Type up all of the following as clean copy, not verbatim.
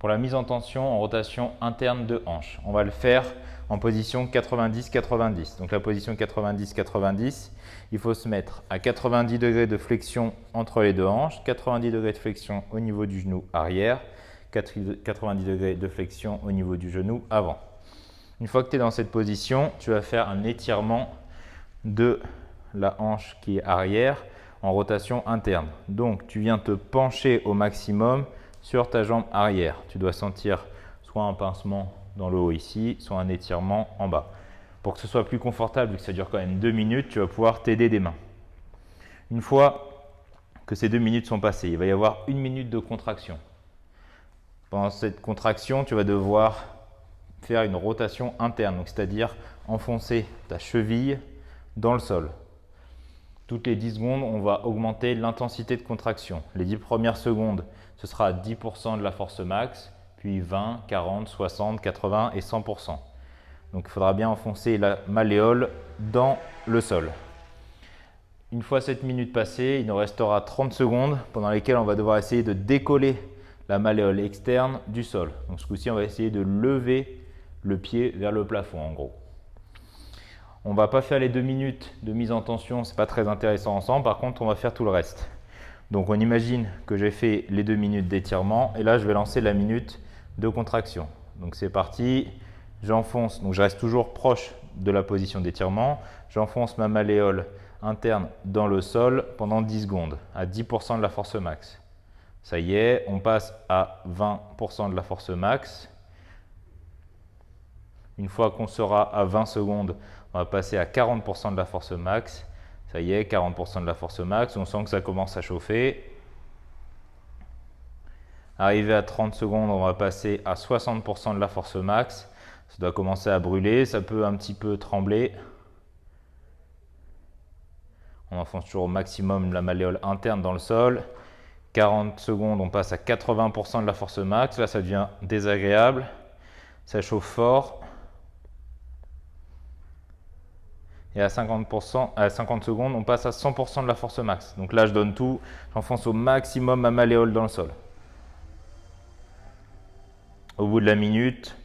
Pour la mise en tension en rotation interne de hanche, on va le faire en position 90-90. Donc la position 90-90, il faut se mettre à 90 degrés de flexion entre les deux hanches, 90 degrés de flexion au niveau du genou arrière, 90 degrés de flexion au niveau du genou avant. Une fois que tu es dans cette position, tu vas faire un étirement de la hanche qui est arrière en rotation interne. Donc tu viens te pencher au maximum sur ta jambe arrière. Tu dois sentir soit un pincement dans le haut ici, soit un étirement en bas. Pour que ce soit plus confortable, vu que ça dure quand même 2 minutes, tu vas pouvoir t'aider des mains. Une fois que ces 2 minutes sont passées, il va y avoir 1 minute de contraction. Pendant cette contraction, tu vas devoir faire une rotation interne, c'est-à-dire enfoncer ta cheville dans le sol. Toutes les 10 secondes, on va augmenter l'intensité de contraction. Les 10 premières secondes, ce sera 10% de la force max, puis 20, 40, 60, 80 et 100%. Donc il faudra bien enfoncer la malléole dans le sol. Une fois cette minute passée, il nous restera 30 secondes pendant lesquelles on va devoir essayer de décoller la malléole externe du sol. Donc ce coup-ci, on va essayer de lever le pied vers le plafond en gros. On ne va pas faire les 2 minutes de mise en tension, ce n'est pas très intéressant ensemble. Par contre, on va faire tout le reste. Donc, on imagine que j'ai fait les 2 minutes d'étirement et là, je vais lancer la minute de contraction. Donc, c'est parti. J'enfonce, donc je reste toujours proche de la position d'étirement. J'enfonce ma malléole interne dans le sol pendant 10 secondes à 10% de la force max. Ça y est, on passe à 20% de la force max. Une fois qu'on sera à 20 secondes, on va passer à 40% de la force max. Ça y est, 40% de la force max. On sent que ça commence à chauffer. Arrivé à 30 secondes, on va passer à 60% de la force max. Ça doit commencer à brûler. Ça peut un petit peu trembler. On enfonce toujours au maximum la malléole interne dans le sol. 40 secondes, on passe à 80% de la force max. Là, ça devient désagréable. Ça chauffe fort. Et à 50 secondes, on passe à 100% de la force max. Donc là, je donne tout, j'enfonce au maximum ma malléole dans le sol. Au bout de la minute,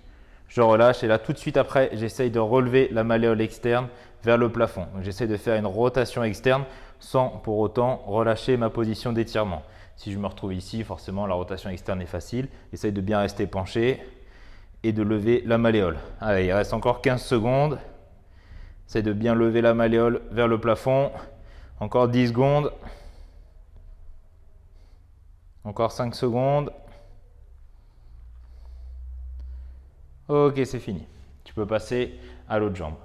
je relâche et là, tout de suite après, j'essaye de relever la malléole externe vers le plafond. J'essaye de faire une rotation externe sans pour autant relâcher ma position d'étirement. Si je me retrouve ici, forcément, la rotation externe est facile. J'essaye de bien rester penché et de lever la malléole. Allez, il reste encore 15 secondes. Essaye de bien lever la malléole vers le plafond. Encore 10 secondes. Encore 5 secondes. Ok, c'est fini. Tu peux passer à l'autre jambe.